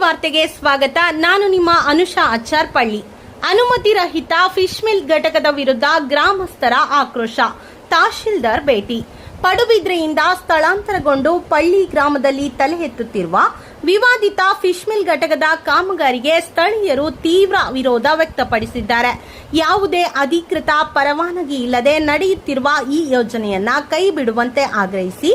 ವಾರ್ತೆಗೆ ಸ್ವಾಗತ. ನಾನು ನಿಮ್ಮ ಅನುಷಾ ಅಚ್ಚಾರ್ಪಳ್ಳಿ. ಅನುಮತಿ ರಹಿತ ಫಿಶ್ ಮಿಲ್ ಘಟಕದ ವಿರುದ್ಧ ಗ್ರಾಮಸ್ಥರ ಆಕ್ರೋಶ. ತಹಶೀಲ್ದಾರ್ ಭೇಟಿ. ಪಡುಬಿದ್ರೆಯಿಂದ ಸ್ಥಳಾಂತರಗೊಂಡು ಪಳ್ಳಿ ಗ್ರಾಮದಲ್ಲಿ ತಲೆ ಎತ್ತುತ್ತಿರುವ ವಿವಾದಿತ ಫಿಶ್ ಮಿಲ್ ಘಟಕದ ಕಾಮಗಾರಿಗೆ ಸ್ಥಳೀಯರು ತೀವ್ರ ವಿರೋಧ ವ್ಯಕ್ತಪಡಿಸಿದ್ದಾರೆ. ಯಾವುದೇ ಅಧಿಕೃತ ಪರವಾನಗಿ ಇಲ್ಲದೆ ನಡೆಯುತ್ತಿರುವ ಈ ಯೋಜನೆಯನ್ನ ಕೈಬಿಡುವಂತೆ ಆಗ್ರಹಿಸಿ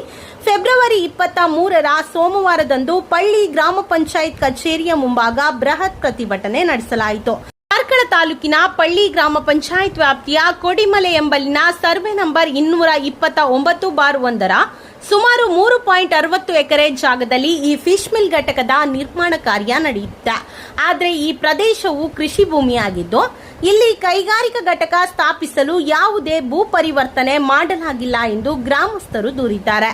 ಫೆಬ್ರವರಿ 23ರ ಸೋಮವಾರದಂದು ಪಳ್ಳಿ ಗ್ರಾಮ ಪಂಚಾಯತ್ ಕಚೇರಿಯ ಮುಂಭಾಗ ಬೃಹತ್ ಪ್ರತಿಭಟನೆ ನಡೆಸಲಾಯಿತು. ಕಾರ್ಕಳ ತಾಲೂಕಿನ ಪಳ್ಳಿ ಗ್ರಾಮ ಪಂಚಾಯತ್ ವ್ಯಾಪ್ತಿಯ ಕೊಡಿಮಲೆ ಎಂಬಲ್ಲಿನ ಸರ್ವೆ ನಂಬರ್ 229/1ರ ಸುಮಾರು 3.60 ಎಕರೆ ಜಾಗದಲ್ಲಿ ಈ ಫಿಶ್ ಮಿಲ್ ಘಟಕದ ನಿರ್ಮಾಣ ಕಾರ್ಯ ನಡೆಯುತ್ತೆ. ಆದರೆ ಈ ಪ್ರದೇಶವು ಕೃಷಿ ಭೂಮಿಯಾಗಿದ್ದು ಇಲ್ಲಿ ಕೈಗಾರಿಕಾ ಘಟಕ ಸ್ಥಾಪಿಸಲು ಯಾವುದೇ ಭೂ ಪರಿವರ್ತನೆ ಮಾಡಲಾಗಿಲ್ಲ ಎಂದು ಗ್ರಾಮಸ್ಥರು ದೂರಿದ್ದಾರೆ.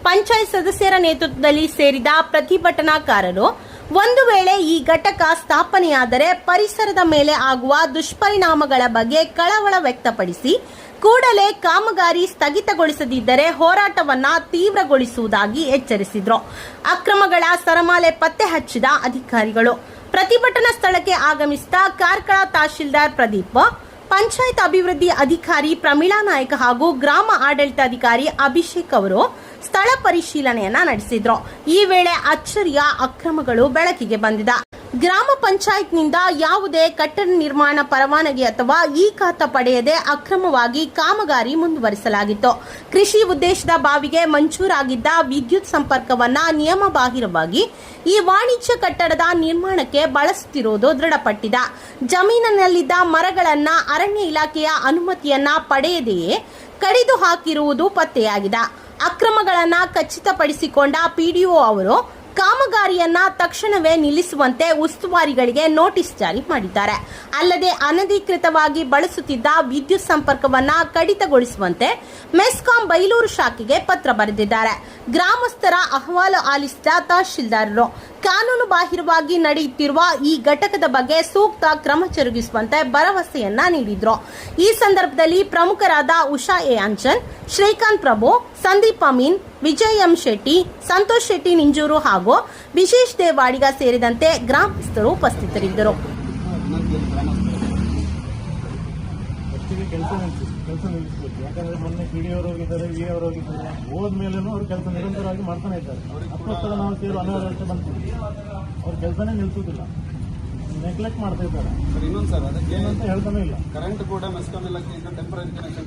ಪಂಚಾಯತ್ ಸದಸ್ಯರ ನೇತೃತ್ವದಲ್ಲಿ ಸೇರಿದ ಪ್ರತಿಭಟನಾಕಾರರು ಒಂದು ವೇಳೆ ಈ ಘಟಕ ಸ್ಥಾಪನೆಯಾದರೆ ಪರಿಸರದ ಮೇಲೆ ಆಗುವ ದುಷ್ಪರಿಣಾಮಗಳ ಬಗ್ಗೆ ಕಳವಳ ವ್ಯಕ್ತಪಡಿಸಿ ಕೂಡಲೇ ಕಾಮಗಾರಿ ಸ್ಥಗಿತಗೊಳಿಸದಿದ್ದರೆ ಹೋರಾಟವನ್ನ ತೀವ್ರಗೊಳಿಸುವುದಾಗಿ ಎಚ್ಚರಿಸಿದರು. ಅಕ್ರಮಗಳ ಸರಮಾಲೆ ಪತ್ತೆ ಹಚ್ಚಿದ ಅಧಿಕಾರಿಗಳು ಪ್ರತಿಭಟನಾ ಸ್ಥಳಕ್ಕೆ ಆಗಮಿಸಿದ ಕಾರ್ಕಳ ತಹಶೀಲ್ದಾರ್ ಪ್ರದೀಪ್, ಪಂಚಾಯತ್ ಅಭಿವೃದ್ಧಿ ಅಧಿಕಾರಿ ಪ್ರಮೀಳಾ ನಾಯಕ್ ಹಾಗೂ ಗ್ರಾಮ ಆಡಳಿತಾಧಿಕಾರಿ ಅಭಿಷೇಕ್ ಅವರು ಸ್ಥಳ ಪರಿಶೀಲನೆಯನ್ನ ನಡೆಸಿದ್ರು. ಈ ವೇಳೆ ಅಚ್ಚರಿಯ ಅಕ್ರಮಗಳು ಬೆಳಕಿಗೆ ಬಂದಿದೆ. ಗ್ರಾಮ ಪಂಚಾಯತ್ನಿಂದ ಯಾವುದೇ ಕಟ್ಟಡ ನಿರ್ಮಾಣ ಪರವಾನಗಿ ಅಥವಾ ಈ ಖಾತಾ ಪಡೆಯದೆ ಅಕ್ರಮವಾಗಿ ಕಾಮಗಾರಿ ಮುಂದುವರಿಸಲಾಗಿತ್ತು. ಕೃಷಿ ಉದ್ದೇಶದ ಬಾವಿಗೆ ಮಂಜೂರಾಗಿದ್ದ ವಿದ್ಯುತ್ ಸಂಪರ್ಕವನ್ನ ನಿಯಮಬಾಹಿರವಾಗಿ ಈ ವಾಣಿಜ್ಯ ಕಟ್ಟಡದ ನಿರ್ಮಾಣಕ್ಕೆ ಬಳಸುತ್ತಿರುವುದು ದೃಢಪಟ್ಟಿದೆ. ಜಮೀನಿನಲ್ಲಿದ್ದ ಮರಗಳನ್ನ ಅರಣ್ಯ ಇಲಾಖೆಯ ಅನುಮತಿಯನ್ನ ಪಡೆಯದೆಯೇ ಕಡಿದು ಹಾಕಿರುವುದು ಪತ್ತೆಯಾಗಿದೆ. ಅಕ್ರಮಗಳನ್ನು ಖಚಿತಪಡಿಸಿಕೊಂಡ ಪಿಡಿಒ ಅವರು ಕಾಮಗಾರಿಯನ್ನ ತಕ್ಷಣವೇ ನಿಲ್ಲಿಸುವಂತೆ ಉಸ್ತುವಾರಿಗಳಿಗೆ ನೋಟಿಸ್ ಜಾರಿ ಮಾಡಿದ್ದಾರೆ. ಅಲ್ಲದೆ ಅನಧಿಕೃತವಾಗಿ ಬಳಸುತ್ತಿದ್ದ ವಿದ್ಯುತ್ ಸಂಪರ್ಕವನ್ನ ಕಡಿತಗೊಳಿಸುವಂತೆ ಮೆಸ್ಕಾಂ ಬೈಲೂರು ಶಾಖೆಗೆ ಪತ್ರ ಬರೆದಿದ್ದಾರೆ. ಗ್ರಾಮಸ್ಥರ ಅಹವಾಲು ಆಲಿಸಿದ ತಹಶೀಲ್ದಾರರು ಕಾನೂನು ಬಾಹಿರವಾಗಿ ನಡೆಯುತ್ತಿರುವ ಈ ಘಟಕದ ಬಗ್ಗೆ ಸೂಕ್ತ ಕ್ರಮ ಜರುಗಿಸುವಂತೆ ಭರವಸೆಯನ್ನ ನೀಡಿದ್ರು. ಈ ಸಂದರ್ಭದಲ್ಲಿ ಪ್ರಮುಖರಾದ ಉಷಾ ಎ ಅಂಜನ್, ಶ್ರೀಕಾಂತ್ ಪ್ರಭು, ಸಂದೀಪ್ ಅಮೀನ್, ವಿಜಯ್ ಎಂ ಶೆಟ್ಟಿ, ಸಂತೋಷ್ ಶೆಟ್ಟಿ ನಿಂಜೂರು ಹಾಗೂ ವಿಶೇಷ್ ದೇವಾಡಿಗ ಸೇರಿದಂತೆ ಗ್ರಾಮಸ್ಥರು ಉಪಸ್ಥಿತರಿದ್ದರು. ಯಾಕಂದ್ರೆ ಮೊನ್ನೆ ಪಿಡಿಯವರು ಹೋಗಿದ್ದಾರೆ, ವಿ ಅವರು ಹೋಗಿದ್ದಾರೆ, ಹೋದ್ಮೇಲೂ ಅವ್ರ ಕೆಲಸ ನಿರಂತರವಾಗಿ ಮಾಡ್ತಾನೆ ಇದ್ದಾರೆ. ಅಪ್ಪಸ್ತಲ ನಾವು ಸೇರು ಅನಿವಾರ್ಯ ವರ್ಷ ಬಂದ್ವಿ, ಅವ್ರ ಕೆಲಸನೇ ನಿಲ್ಸುದಿಲ್ಲ, ನೆಗ್ಲೆಕ್ಟ್ ಮಾಡ್ತಾ ಇದ್ದಾರೆ. ಇನ್ನೊಂದು ಸರ್ ಅದಕ್ಕೆ ಏನಂತ ಹೇಳ್ತಾನೆ ಇಲ್ಲ. ಕರೆಂಟ್ ಕೂಡ ಮೆಸ್ಕಾಂ ಇಲಾಖೆಯಿಂದ ಟೆಂಪರರಿ ಕನೆಕ್ಷನ್